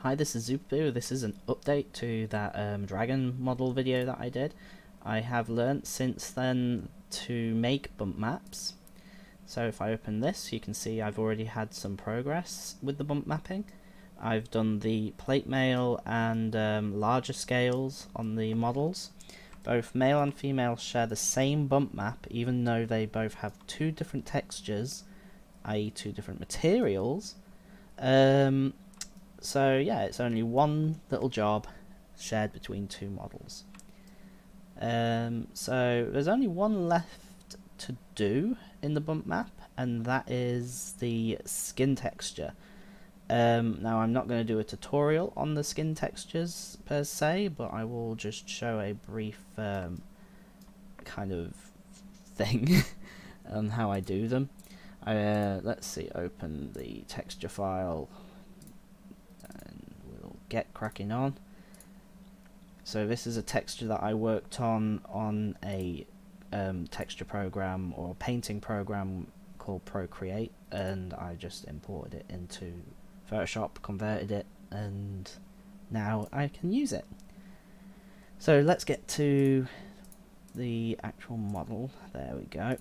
Hi, this is Zupu. This is an update to that dragon model video that I did. I have learnt since then to make bump maps. So if I open this, you can see I've already had some progress with the bump mapping. I've done the plate mail and larger scales on the models. Both male and female share the same bump map, even though they both have two different textures, i.e. two different materials. So yeah, it's only one little job shared between two models. So there's only one left to do in the bump map, and that is the skin texture. Now I'm not going to do a tutorial on the skin textures per se, but I will just show a brief kind of thing on how I do them. Let's see, open the texture file and we'll get cracking on. So this is a texture that I worked on a texture program or painting program called Procreate, and I just imported it into Photoshop, converted it, and now I can use it. So let's get to the actual model. There we go.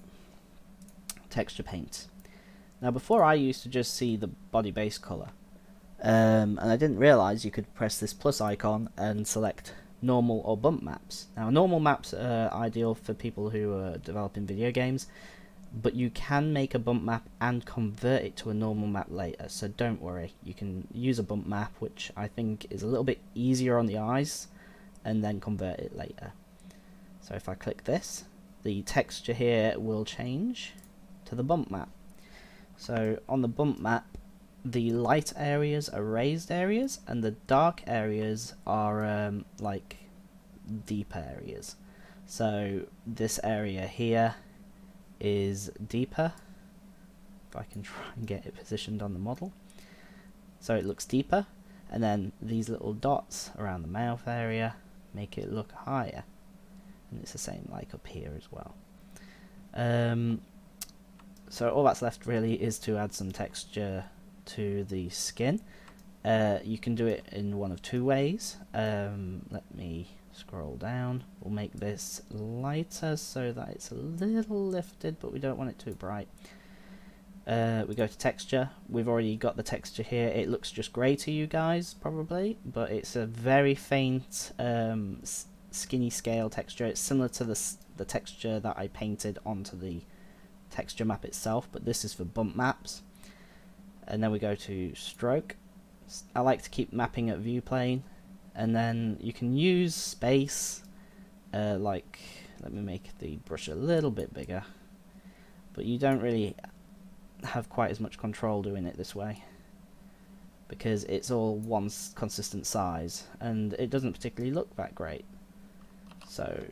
Texture paint. Now before, I used to just see the body base color, and I didn't realize you could press this plus icon and select normal or bump maps. Now normal maps are ideal for people who are developing video games, but you can make a bump map and convert it to a normal map later, so don't worry, you can use a bump map, which I think is a little bit easier on the eyes, and then convert it later. So if I click this, the texture here will change to the bump map. So on the bump map, the light areas are raised areas and the dark areas are like deep areas. So this area here is deeper. If I can try and get it positioned on the model, so it looks deeper, and then these little dots around the mouth area make it look higher, and it's the same like up here as well. So all that's left really is to add some texture to the skin. You can do it in one of two ways. Let me scroll down. We'll make this lighter so that it's a little lifted, but we don't want it too bright. We go to texture. We've already got the texture here. It looks just grey to you guys probably, but it's a very faint skinny scale texture. It's similar to the texture that I painted onto the texture map itself, but this is for bump maps. And then we go to stroke. I like to keep mapping at view plane, and then you can use space, like, let me make the brush a little bit bigger, but you don't really have quite as much control doing it this way because it's all one consistent size and it doesn't particularly look that great. So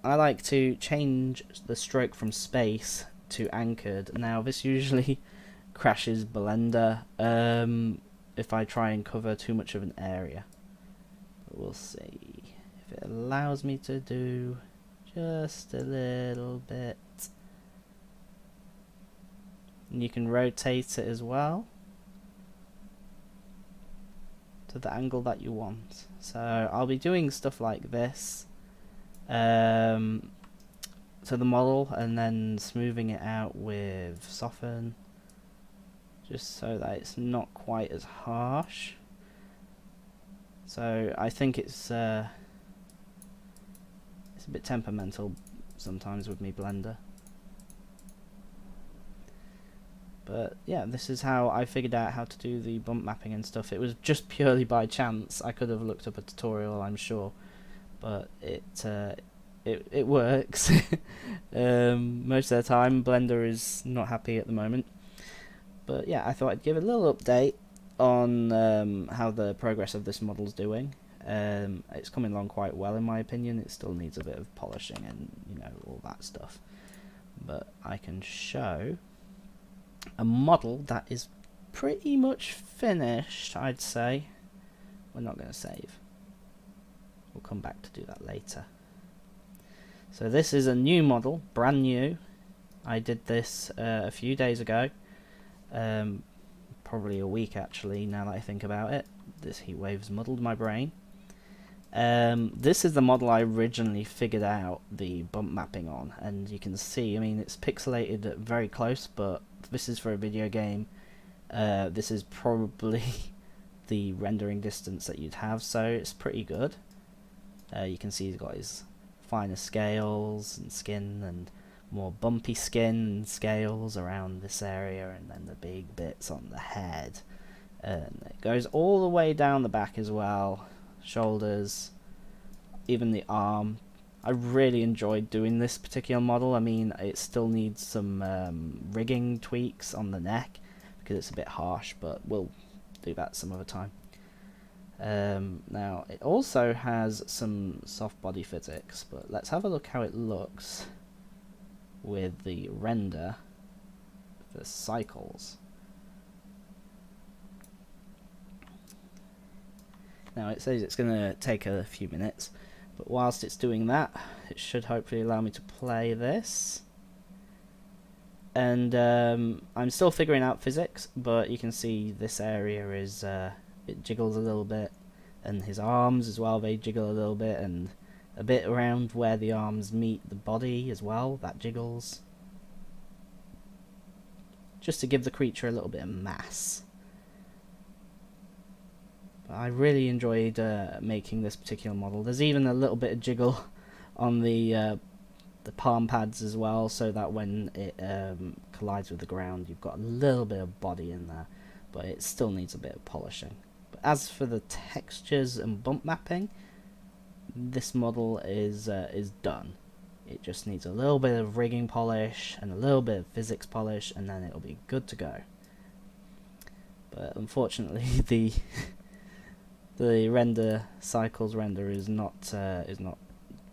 I like to change the stroke from space to anchored. Now this usually crashes Blender if I try and cover too much of an area, but we'll see if it allows me to do just a little bit. And you can rotate it as well to the angle that you want. So I'll be doing stuff like this to the model and then smoothing it out with soften, just so that it's not quite as harsh. So I think it's a bit temperamental sometimes with me Blender. But yeah, this is how I figured out how to do the bump mapping and stuff. It was just purely by chance. I could have looked up a tutorial, I'm sure, but it works. Most of the time Blender is not happy at the moment, but yeah, I thought I'd give a little update on how the progress of this model's doing. It's coming along quite well in my opinion. It still needs a bit of polishing and, you know, all that stuff, but I can show a model that is pretty much finished, I'd say. We're not going to save. We'll come back to do that later. So this is a new model, brand new. I did this a few days ago, probably a week actually now that I think about it, this heat wave's muddled my brain. This is the model I originally figured out the bump mapping on, and you can see, I mean, it's pixelated very close, but this is for a video game. This is probably the rendering distance that you'd have, so it's pretty good. You can see he's got his finer scales and skin, and more bumpy skin and scales around this area, and then the big bits on the head. And it goes all the way down the back as well, shoulders, even the arm. I really enjoyed doing this particular model. I mean, it still needs some rigging tweaks on the neck because it's a bit harsh, but we'll do that some other time. Now, it also has some soft body physics, but let's have a look how it looks with the render for cycles. Now, it says it's going to take a few minutes, but whilst it's doing that, it should hopefully allow me to play this. And I'm still figuring out physics, but you can see this area is it jiggles a little bit, and his arms as well, they jiggle a little bit, and a bit around where the arms meet the body as well, that jiggles, just to give the creature a little bit of mass. But I really enjoyed making this particular model. There's even a little bit of jiggle on the palm pads as well, so that when it collides with the ground, you've got a little bit of body in there, but it still needs a bit of polishing. But as for the textures and bump mapping, this model is done. It just needs a little bit of rigging polish and a little bit of physics polish, and then it'll be good to go. But unfortunately, the render cycles render is not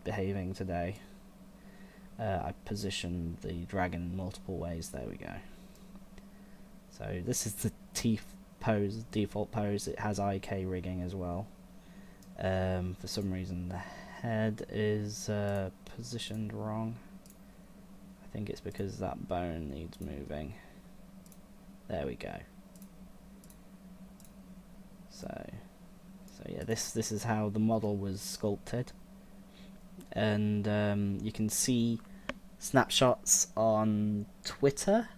behaving today. I positioned the dragon in multiple ways. There we go. So this is the T pose, default pose. It has IK rigging as well. For some reason the head is positioned wrong. I think it's because that bone needs moving. There we go. So yeah, this is how the model was sculpted, and you can see snapshots on Twitter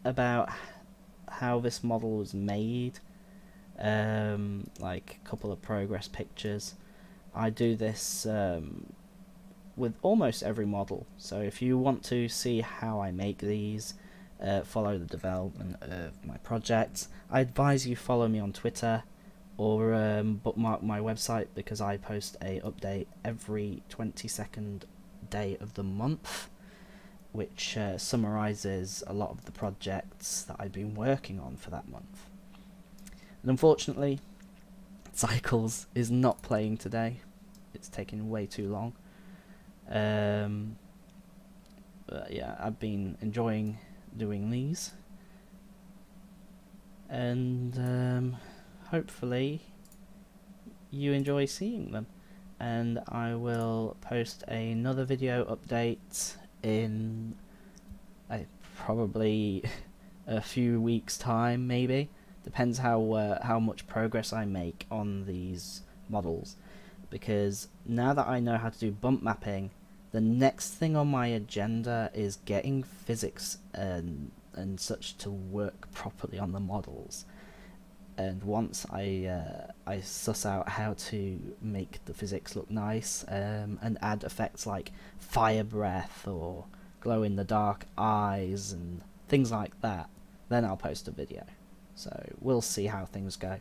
about how this model was made, like a couple of progress pictures. I do this with almost every model, so if you want to see how I make these, follow the development of my projects, I advise you follow me on Twitter, or bookmark my website, because I post a update every 22nd day of the month, which summarizes a lot of the projects that I've been working on for that month. And unfortunately, Cycles is not playing today. It's taking way too long. But yeah, I've been enjoying doing these, and hopefully you enjoy seeing them. And I will post another video update in probably a few weeks time, maybe. Depends how much progress I make on these models, because now that I know how to do bump mapping, the next thing on my agenda is getting physics and such to work properly on the models. And once I suss out how to make the physics look nice, and add effects like fire breath or glow in the dark eyes and things like that, then I'll post a video. So we'll see how things go.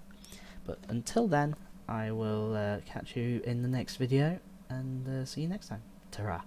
But until then, I will catch you in the next video, and see you next time. Ta-ra.